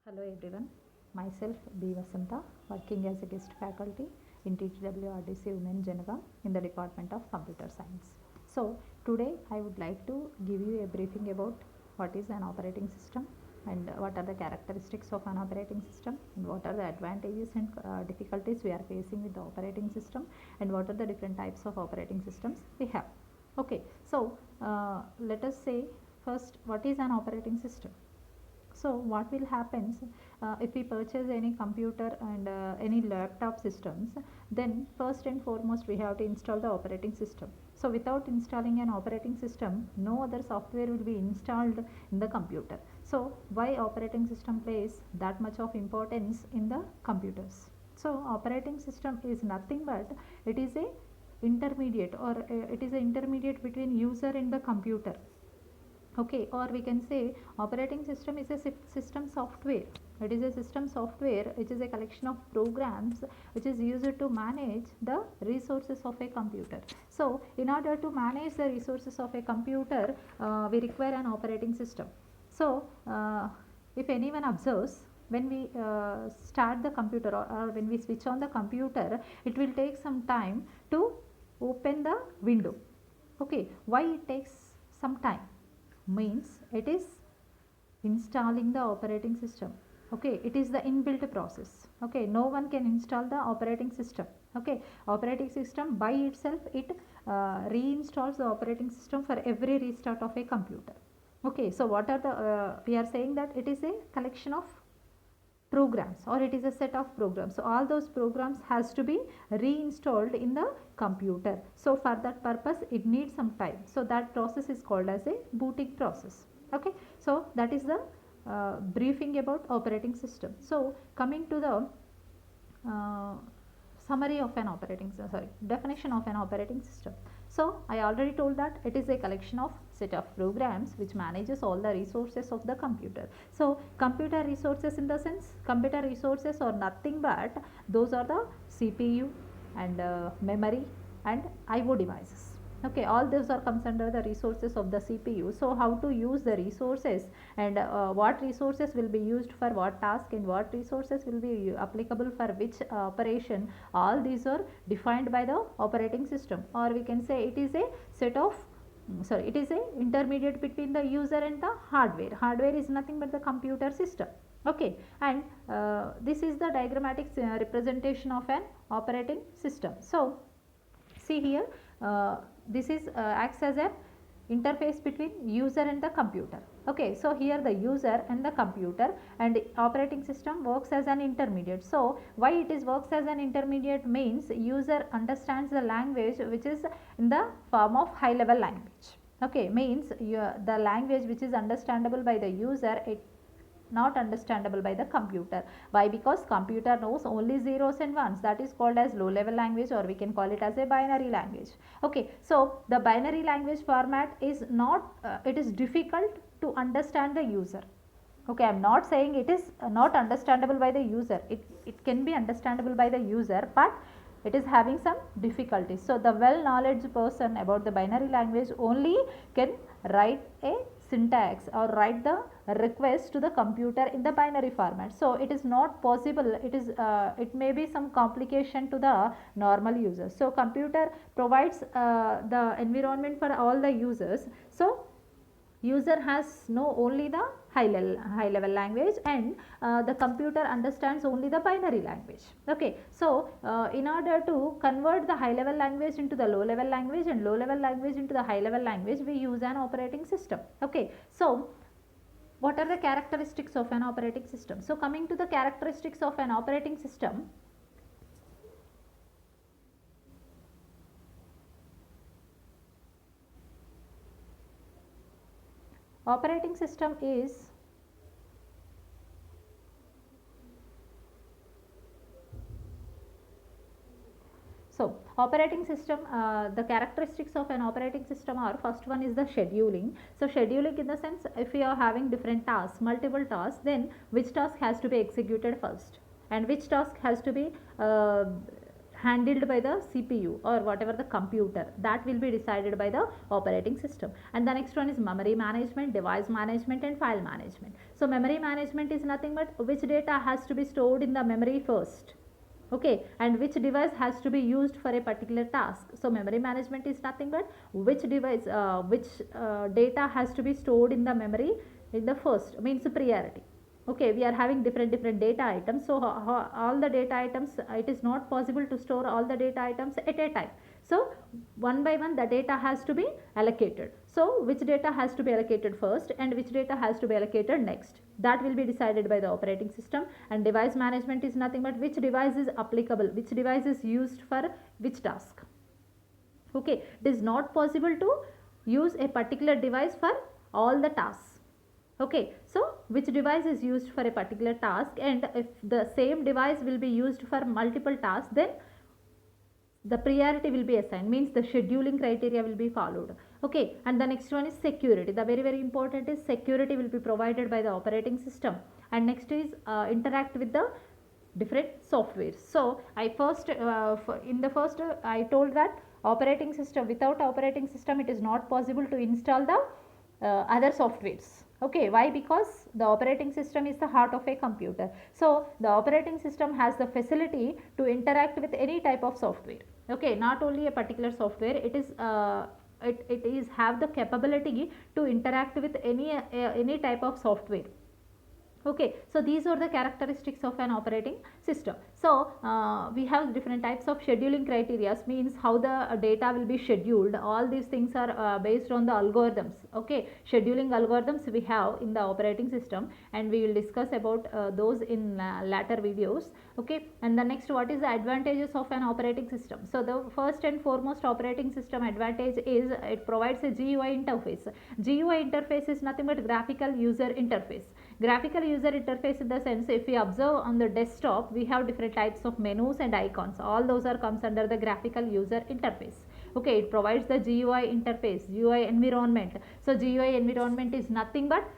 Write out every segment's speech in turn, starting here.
Hello everyone, myself B. Vasanta, working as a guest faculty in TTWRDC Women Geneva in the Department of Computer Science. So today I would like to give you a briefing about what is an operating system and what are the characteristics of an operating system and what are the advantages and difficulties we are facing with the operating system and what are the different types of operating systems we have. Okay, so let us say first what is an operating system. So what will happen if we purchase any computer and any laptop systems, then first and foremost we have to install the operating system. So without installing an operating system, no other software will be installed in the computer. So why operating system plays that much of importance in the computers? So operating system is nothing but it is a intermediate or it is an intermediate between user and the computer. Okay, or we can say operating system is a system software. It is a system software which is a collection of programs which is used to manage the resources of a computer. So in order to manage the resources of a computer, we require an operating system. So if anyone observes, when we start the computer or when we switch on the computer, it will take some time to open the window. Okay, why it takes some time? Means it is installing the operating system. Okay, it is the inbuilt process. Okay, no one can install the operating system. Okay, operating system by itself it reinstalls the operating system for every restart of a computer. Okay, so what are the we are saying that it is a collection of programs or it is a set of programs. So all those programs has to be reinstalled in the computer. So for that purpose it needs some time. So that process is called as a booting process. Okay, so that is the briefing about operating system. So coming to the summary of an operating definition of an operating system. So I already told that it is a collection of set of programs which manages all the resources of the computer. So computer resources in the sense, computer resources are nothing but those are the CPU and memory and IO devices. Okay, all those are comes under the resources of the CPU. So how to use the resources and what resources will be used for what task and what resources will be applicable for which operation, all these are defined by the operating system, or we can say it is a set of it is a intermediate between the user and the hardware. Hardware is nothing but the computer system. Okay, and this is the diagrammatic representation of an operating system. So see here, this is acts as a interface between user and the computer. Okay, so here the user and the computer and operating system works as an intermediate. So why it is works as an intermediate means user understands the language which is in the form of high level language. Okay, means the language which is understandable by the user, it not understandable by the computer. Why? Because computer knows only zeros and ones. That is called as low level language, or we can call it as a binary language. Okay, so the binary language format is not it is difficult to understand the user. Okay, I am not saying it is not understandable by the user. It can be understandable by the user, but it is having some difficulties. So the well knowledge person about the binary language only can write a syntax or write the request to the computer in the binary format. So it is not possible. It is it may be some complication to the normal users. So computer provides the environment for all the users. So user has know only the high level language and the computer understands only the binary language. Okay, so in order to convert the high level language into the low level language and low level language into the high level language, we use an operating system. Okay, so what are the characteristics of an operating system? So coming to the characteristics of an operating system, operating system is so operating system, the characteristics of an operating system are, first one is the scheduling. So scheduling in the sense, if we are having different tasks, multiple tasks, then which task has to be executed first and which task has to be handled by the CPU or whatever the computer, that will be decided by the operating system. And the next one is memory management, device management and file management. So memory management is nothing but which data has to be stored in the memory first, okay, and which device has to be used for a particular task. So memory management is nothing but which device data has to be stored in the memory in the first, means priority. Okay, we are having different data items, so all the data items, it is not possible to store all the data items at a time. So one by one the data has to be allocated. So which data has to be allocated first and which data has to be allocated next, that will be decided by the operating system. And device management is nothing but which device is applicable, which device is used for which task. Okay, it is not possible to use a particular device for all the tasks. Okay, so which device is used for a particular task, and if the same device will be used for multiple tasks, then the priority will be assigned, means the scheduling criteria will be followed. Okay, and the next one is security. The very important is security will be provided by the operating system. And next is interact with the different softwares. So I first I told that operating system, without operating system it is not possible to install the other softwares. Okay, why? Because the operating system is the heart of a computer. So the operating system has the facility to interact with any type of software. Okay, not only a particular software, it is it is have the capability to interact with any type of software. Okay, so these are the characteristics of an operating system. So we have different types of scheduling criteria, means how the data will be scheduled. All these things are based on the algorithms. Okay, scheduling algorithms we have in the operating system, and we will discuss about those in later videos. Okay, and the next, what is the advantages of an operating system? So the first and foremost operating system advantage is it provides a GUI interface. GUI interface is nothing but graphical user interface. Graphical user interface in the sense, if we observe on the desktop, we have different types of menus and icons. All those are comes under the graphical user interface. Okay, it provides the GUI interface, GUI environment. So GUI environment is nothing but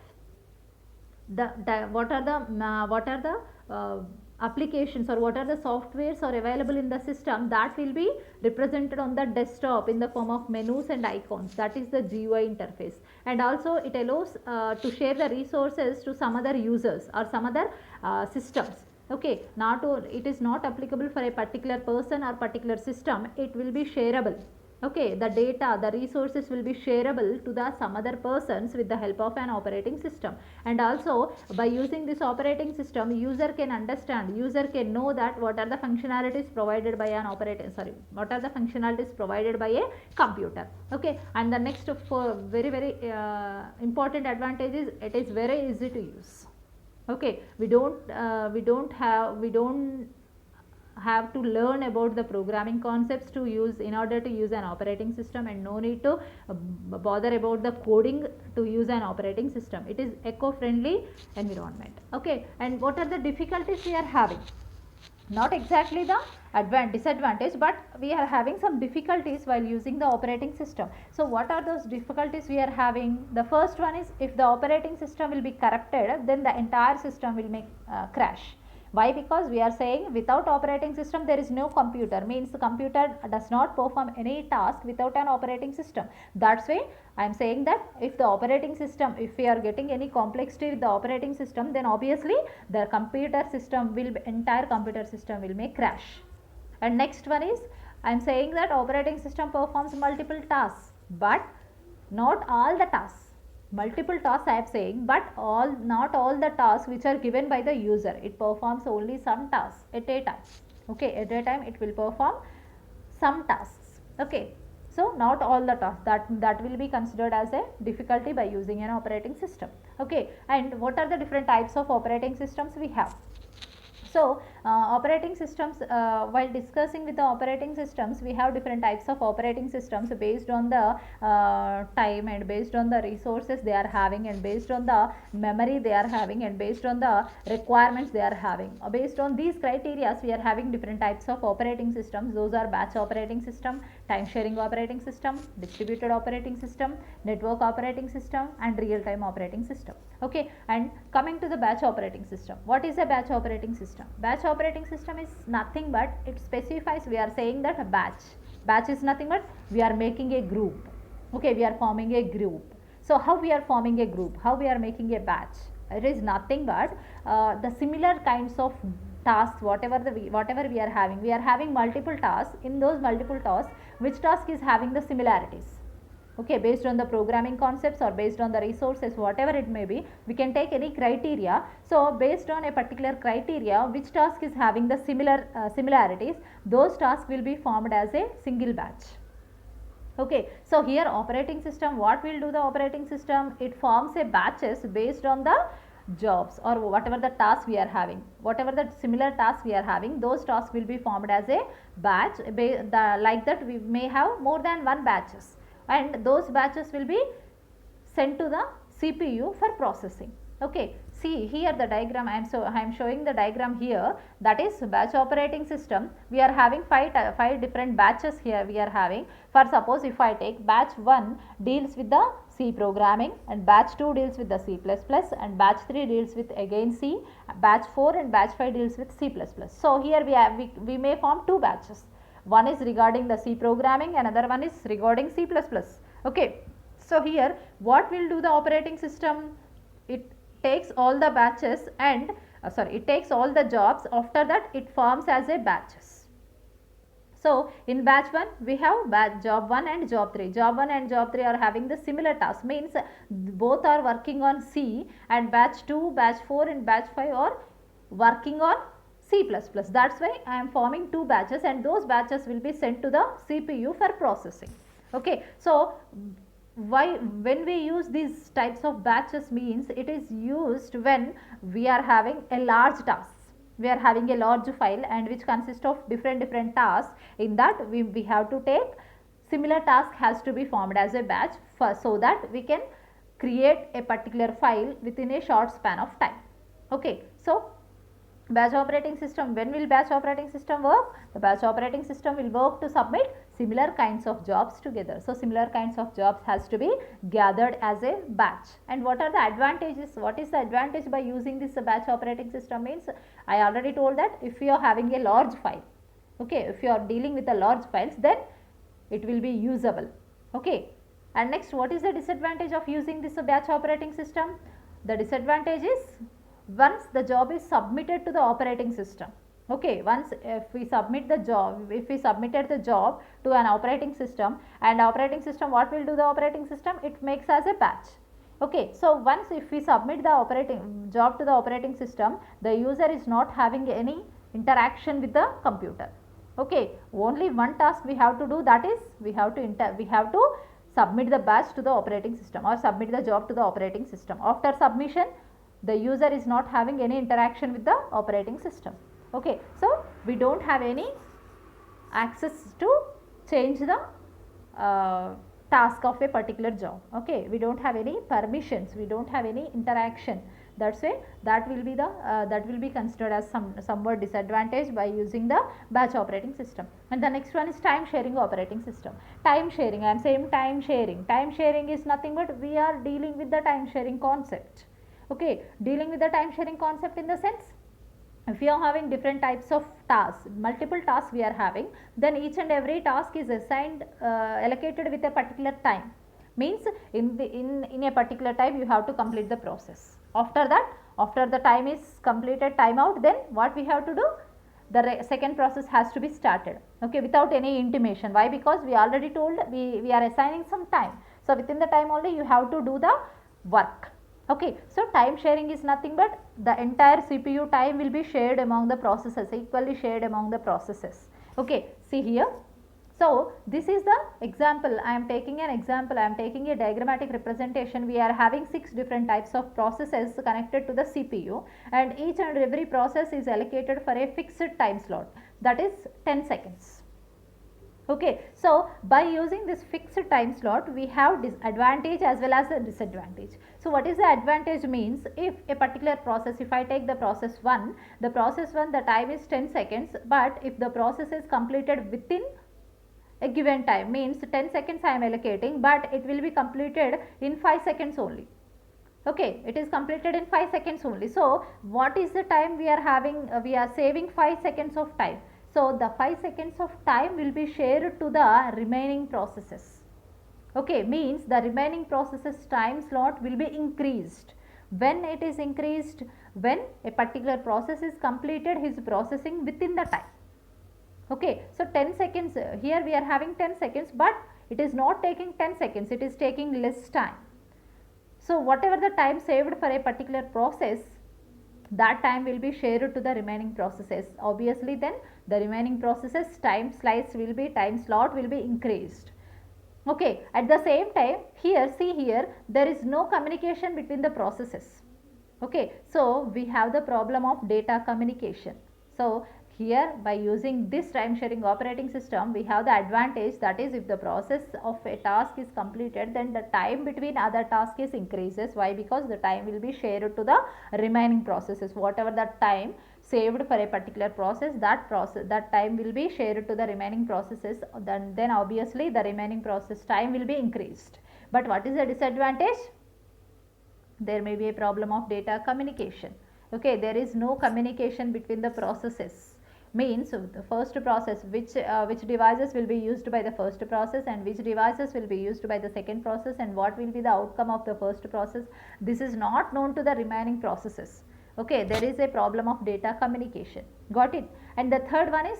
what are the applications or what are the softwares are available in the system that will be represented on the desktop in the form of menus and icons. That is the GUI interface. And also it allows to share the resources to some other users or some other systems. Okay, it is not applicable for a particular person or particular system, it will be shareable. Okay, the data, the resources will be shareable to the some other persons with the help of an operating system. And also by using this operating system, user can understand, user can know that what are the functionalities provided by an what are the functionalities provided by a computer. Okay, and the next very important advantage is it is very easy to use. Okay, we don't have to learn about the programming concepts to use in order to use an operating system, and no need to bother about the coding to use an operating system. It is eco-friendly environment. Okay, and what are the difficulties we are having? Not exactly the disadvantage, but we are having some difficulties while using the operating system. So what are those difficulties we are having? The first one is, if the operating system will be corrupted, then the entire system will make crash. Why? Because we are saying without operating system there is no computer, means the computer does not perform any task without an operating system. That's why I am saying that if the operating system, if we are getting any complexity with the operating system, then obviously the entire computer system will make crash. And next one is, I am saying that operating system performs multiple tasks, but not all the tasks. Multiple tasks I am saying, but not all the tasks which are given by the user. It performs only some tasks at a time. Okay, at a time it will perform some tasks. Okay, so not all the tasks, that will be considered as a difficulty by using an operating system. Okay, and what are the different types of operating systems we have? So operating systems, while discussing with the operating systems, we have different types of operating systems based on the time, and based on the resources they are having, and based on the memory they are having, and based on the requirements they are having. Based on these criteria, we are having different types of operating systems. Those are batch operating system, time sharing operating system, distributed operating system, network operating system, and real time operating system. Okay, and coming to the batch operating system. What is a batch operating system? Batch operating system is nothing but it specifies, we are saying that a batch is nothing but we are making a group. Okay, we are forming a group. So how we are forming a group, how we are making a batch? It is nothing but the similar kinds of tasks, whatever we are having multiple tasks. In those multiple tasks, which task is having the similarities? Okay, based on the programming concepts or based on the resources, whatever it may be, we can take any criteria. So based on a particular criteria, which task is having the similarities, those tasks will be formed as a single batch. Okay, so here operating system, what will do the operating system? It forms a batches based on the jobs or whatever the tasks we are having, whatever the similar tasks we are having, those tasks will be formed as a batch. Like that we may have more than one batches, and those batches will be sent to the CPU for processing. Okay, see here the diagram, I am showing the diagram here, that is batch operating system. We are having five different batches here we are having. For suppose if I take batch 1 deals with the C programming, and batch 2 deals with the C++, and batch 3 deals with again C, batch 4 and batch 5 deals with C++. So here we may form two batches. One is regarding the C programming, another one is regarding C++. Okay, so here what will do the operating system? It takes all the batches and it takes all the jobs. After that it forms as a batches. So in batch 1 we have job 1 and job 3. Job 1 and job 3 are having the similar task, means both are working on C, and batch 2, batch 4 and batch 5 are working on C++. That's why I am forming two batches, and those batches will be sent to the CPU for processing. Okay, so when we use these types of batches means it is used when we are having a large task. We are having a large file and which consists of different tasks. In that we have to take similar task has to be formed as a batch so that we can create a particular file within a short span of time. Okay, so batch operating system, when will batch operating system work? The batch operating system will work to submit similar kinds of jobs together. So similar kinds of jobs has to be gathered as a batch. And what are the advantages? What is the advantage by using this batch operating system? Means I already told that if you are having a large file, okay, if you are dealing with a large files, then it will be usable. Okay, and next, what is the disadvantage of using this batch operating system? The disadvantage is once the job is submitted to the operating system. Okay, once if we submitted the job to an operating system, and operating system, what will do the operating system? It makes as a batch. Okay, so once if we submit the operating job to the operating system, the user is not having any interaction with the computer. Okay, only one task we have to do, that is we have to submit the batch to the operating system or submit the job to the operating system. After submission, the user is not having any interaction with the operating system. Okay, so we don't have any access to change the task of a particular job. Okay, we don't have any permissions, we don't have any interaction. That's why that will be considered as somewhat disadvantage by using the batch operating system. And the next one is time sharing operating system. Time sharing, I am saying time sharing. Time sharing is nothing but we are dealing with the time sharing concept. Okay, dealing with the time sharing concept in the sense, if you are having different types of tasks, multiple tasks we are having, then each and every task is assigned, allocated with a particular time. Means in a particular time you have to complete the process. After that, after the time is completed, time out, then what we have to do? The second process has to be started. Okay, without any intimation. Why? Because we already told we are assigning some time. So within the time only you have to do the work. Okay, so time sharing is nothing but the entire CPU time will be shared among the processes, equally shared among the processes. Okay, see here. So this is the example. I am taking an example. I am taking a diagrammatic representation. We are having 6 different types of processes connected to the CPU, and each and every process is allocated for a fixed time slot, that is 10 seconds. Okay, so by using this fixed time slot, we have advantage as well as a disadvantage. So what is the advantage? Means if a particular process, if I take the process 1, the time is 10 seconds, but if the process is completed within a given time, means 10 seconds I am allocating, but it will be completed in 5 seconds only. Okay, it is completed in 5 seconds only. So what is the time we are having? We are saving 5 seconds of time. So the 5 seconds of time will be shared to the remaining processes. Okay, means the remaining processes time slot will be increased. When it is increased? When a particular process is completed his processing within the time. Okay, so 10 seconds, here we are having 10 seconds, but it is not taking 10 seconds, it is taking less time. So whatever the time saved for a particular process, that time will be shared to the remaining processes. Obviously then the remaining processes time slot will be increased. Okay, at the same time here, see here, there is no communication between the processes. Okay, so we have the problem of data communication. So here by using this time sharing operating system, we have the advantage, that is if the process of a task is completed, then the time between other tasks is increases. Why? Because the time will be shared to the remaining processes. Whatever the time saved for a particular process, that time will be shared to the remaining processes. Then obviously the remaining process time will be increased. But what is the disadvantage? There may be a problem of data communication. Okay, there is no communication between the processes. Means the first process, which devices will be used by the first process and which devices will be used by the second process, and what will be the outcome of the first process, this is not known to the remaining processes. Okay, there is a problem of data communication. Got it? And the third one is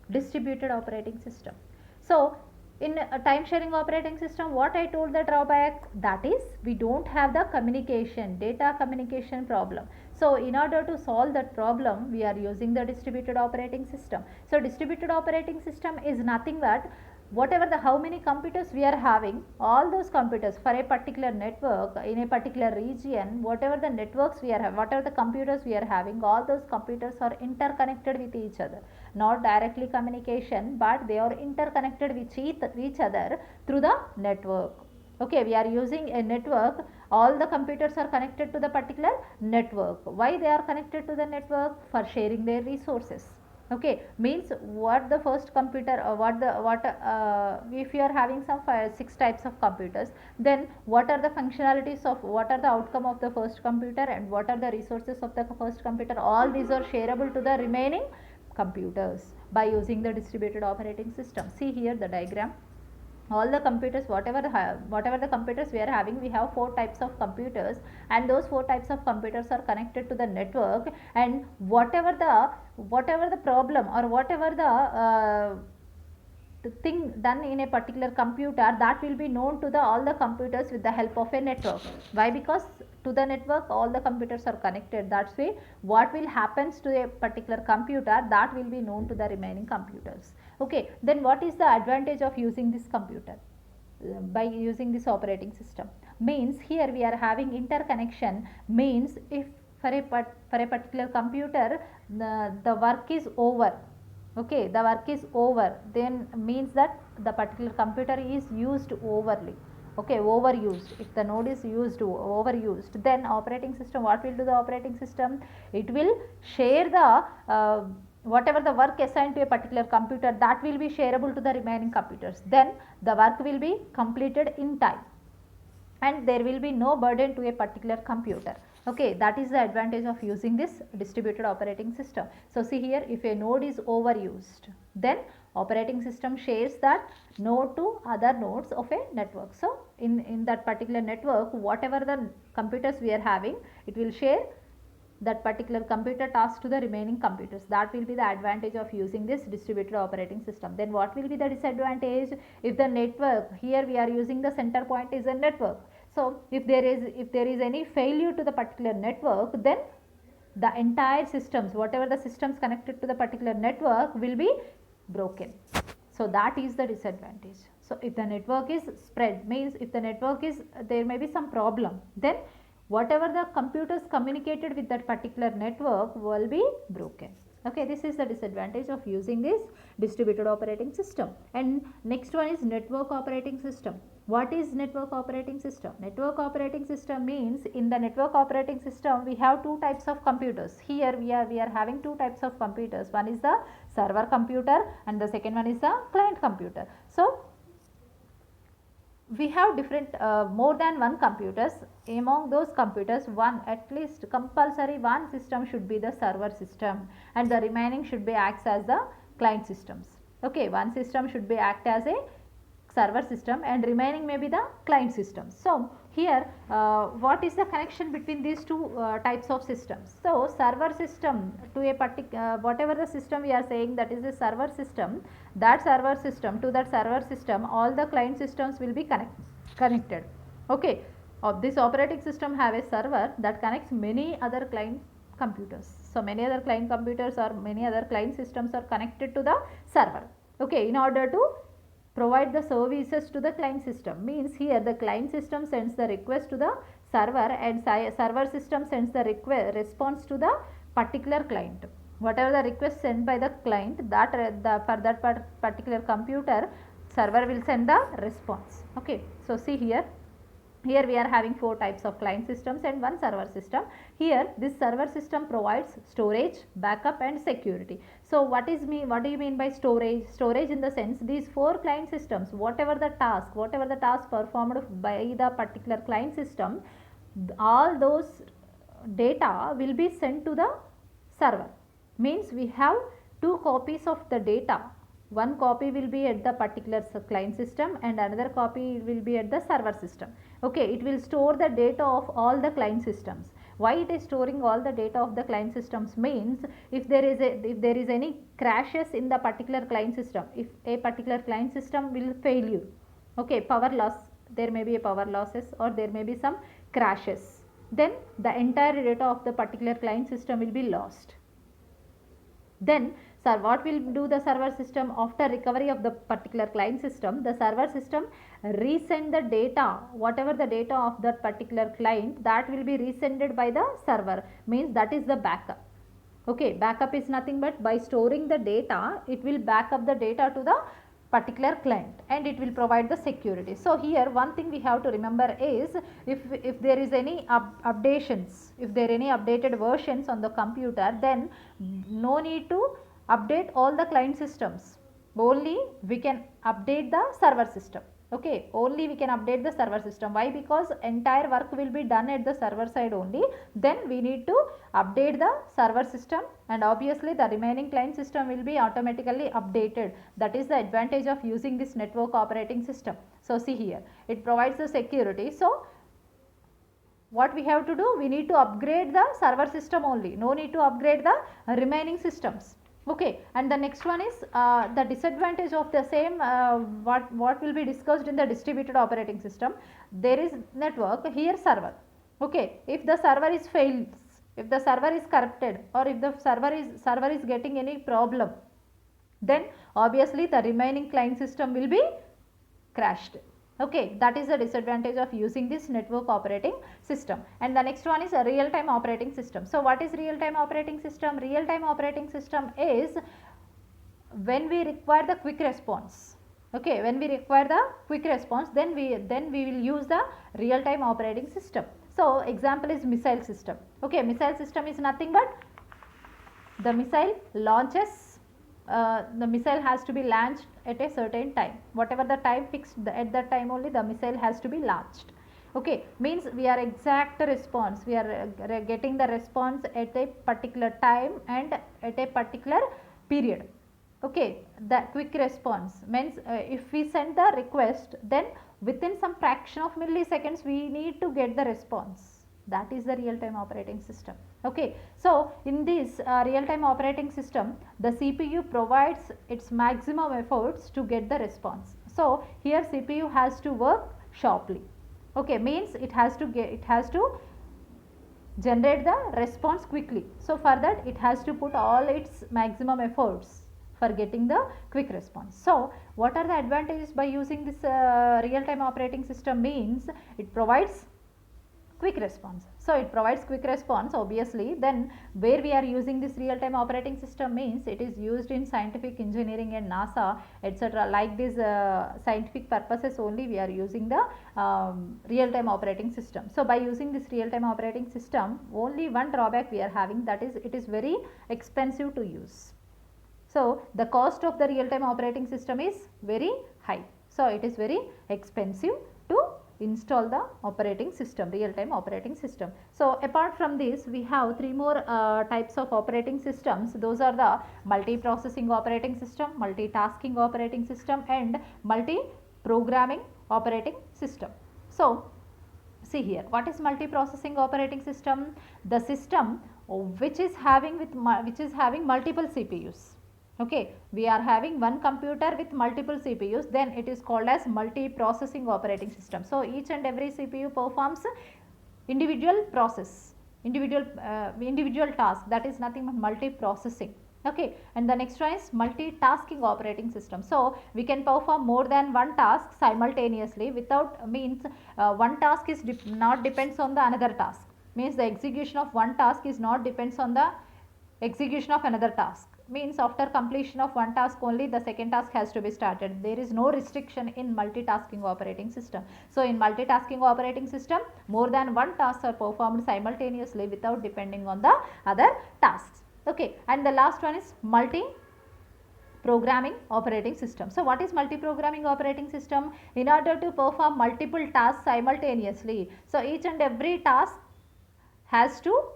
distributed operating system. So in a time sharing operating system, what I told the drawback, that is we don't have the communication, data communication problem. So in order to solve that problem, we are using the distributed operating system. So distributed operating system is nothing but whatever the how many computers we are having, all those computers for a particular network in a particular region, whatever the networks we are having, whatever the computers we are having, all those computers are interconnected with each other. Not directly communication, but they are interconnected with each other through the network. Okay, we are using a network, all the computers are connected to the particular network. Why they are connected to the network? For sharing their resources. Okay, means what the first computer, if you are having some 6 types of computers, then what are the functionalities of, what are the outcome of the first computer, and what are the resources of the first computer, all these are shareable to the remaining computers by using the distributed operating system. See here the diagram, all the computers, whatever the computers we are having, we have 4 types of computers, and those 4 types of computers are connected to the network, and whatever the problem or whatever the thing done in a particular computer, that will be known to the all the computers with the help of a network. Why? Because to the network all the computers are connected. That's why what will happens to a particular computer, that will be known to the remaining computers. Okay, then what is the advantage of using this computer? By using this operating system, means here we are having interconnection. Means if for a particular computer the work is over, okay, the work is over, then means that the particular computer is used overly. Okay, overused, if the node is used overused, then operating system, what will do the operating system? It will share the whatever the work assigned to a particular computer, that will be shareable to the remaining computers. Then the work will be completed in time, and there will be no burden to a particular computer. Okay, that is the advantage of using this distributed operating system. So see here, if a node is overused, then operating system shares that node to other nodes of a network. So in that particular network, whatever the computers we are having, it will share that particular computer task to the remaining computers. That will be the advantage of using this distributed operating system. Then what will be the disadvantage? If the network, here we are using the center point is a network. So if there is any failure to the particular network, then the entire systems, whatever the systems connected to the particular network, will be broken. So that is the disadvantage. So if the network is spread, means if the network is, there may be some problem, then whatever the computers communicated with that particular network will be broken. Okay, this is the disadvantage of using this distributed operating system. And next one is network operating system. What is network operating system? Network operating system means, in the network operating system we have 2 types of computers. Here we are having 2 types of computers. One is the server computer and the second one is the client computer. So we have different more than one computers. Among those computers, one, at least compulsory one system should be the server system, and the remaining should be acts as the client systems. Okay, one system should be act as a server system and remaining may be the client systems. So here what is the connection between these two types of systems? So server system to a particular whatever the system we are saying, that is a server system, that server system, to that server system all the client systems will be connected. Okay, of this operating system have a server that connects many other client computers. So many other client computers or many other client systems are connected to the server. Okay, in order to provide the services to the client system, means here the client system sends the request to the server and server system sends the response to the particular client. Whatever the request sent by the client, that for that particular computer, server will send the response. Okay, so see here, here we are having four types of client systems and one server system. Here this server system provides storage, backup and security. So what do you mean by storage? Storage in the sense, these four client systems, whatever the task performed by the particular client system, all those data will be sent to the server. Means we have two copies of the data. One copy will be at the particular client system and another copy will be at the server system. Okay, it will store the data of all the client systems. Why it is storing all the data of the client systems means, if there is any crashes in the particular client system, if a particular client system will fail you, okay, power loss, there may be a power losses or there may be some crashes, then the entire data of the particular client system will be lost. Then what will do the server system after recovery of the particular client system? The server system resend the data, whatever the data of that particular client, that will be resended by the server, means that is the backup. Okay, backup is nothing but by storing the data, it will back up the data to the particular client and it will provide the security. So here one thing we have to remember is, if there is any updations, if there are any updated versions on the computer, then no need to update all the client systems, only we can update the server system. Okay, only we can update the server system. Why? Because entire work will be done at the server side only. Then we need to update the server system and obviously the remaining client system will be automatically updated. That is the advantage of using this network operating system. So see here, it provides the security. So what we have to do, we need to upgrade the server system only, no need to upgrade the remaining systems. Okay, and the next one is the disadvantage of the same, what will be discussed in the distributed operating system. There is network, here server. Okay, if the server is fails, if the server is corrupted or if the server is getting any problem, then obviously the remaining client system will be crashed. Okay, that is the disadvantage of using this network operating system. And the next one is a real-time operating system. So what is real-time operating system? Real-time operating system is when we require the quick response. Okay, when we require the quick response, then we will use the real-time operating system. So example is missile system. Okay, missile system is nothing but the missile launches, the missile has to be launched at a certain time, whatever the time fixed, at that time only the missile has to be launched. Okay, means we are exact response, we are getting the response at a particular time and at a particular period. Okay, the quick response means if we send the request, then within some fraction of milliseconds we need to get the response. That is the real-time operating system. Okay, so in this real-time operating system, the CPU provides its maximum efforts to get the response. So here CPU has to work sharply. Okay, means it has to generate the response quickly. So for that it has to put all its maximum efforts for getting the quick response. So what are the advantages by using this real-time operating system? Means it provides quick response. So it provides quick response obviously. Then where we are using this real-time operating system means it is used in scientific engineering and NASA etc. Like this scientific purposes only we are using the real-time operating system. So by using this real-time operating system, only one drawback we are having, that is it is very expensive to use. So the cost of the real-time operating system is very high. So it is very expensive install the operating system, real-time operating system. So apart from this, we have three more types of operating systems. Those are the multi-processing operating system, multitasking operating system, and multi-programming operating system. So see here, what is multi-processing operating system? The system which is having multiple CPUs. Okay, we are having one computer with multiple CPUs, then it is called as multi-processing operating system. So each and every CPU performs individual process, individual task, that is nothing but multi-processing. Okay, and the next one is multitasking operating system. So we can perform more than one task simultaneously without, means one task is not depends on the another task, means the execution of one task is not depends on the execution of another task, means after completion of one task only the second task has to be started. There is no restriction in multitasking operating system. So in multitasking operating system, more than one task are performed simultaneously without depending on the other tasks. Okay, and the last one is multi-programming operating system. So what is multi-programming operating system? In order to perform multiple tasks simultaneously, so each and every task has to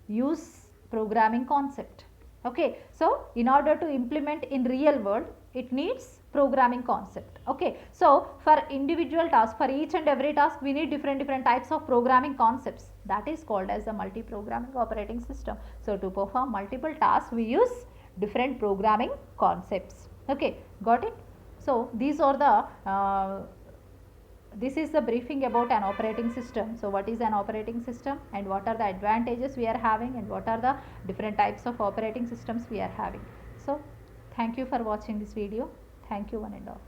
use programming concept. Okay, so in order to implement in real world, it needs programming concept. Okay, so for individual tasks, for each and every task, we need different types of programming concepts. That is called as the multi-programming operating system. So to perform multiple tasks, we use different programming concepts. Okay, got it? So these are the this is the briefing about an operating system. So what is an operating system, and what are the advantages we are having, and what are the different types of operating systems we are having. So thank you for watching this video. Thank you one and all.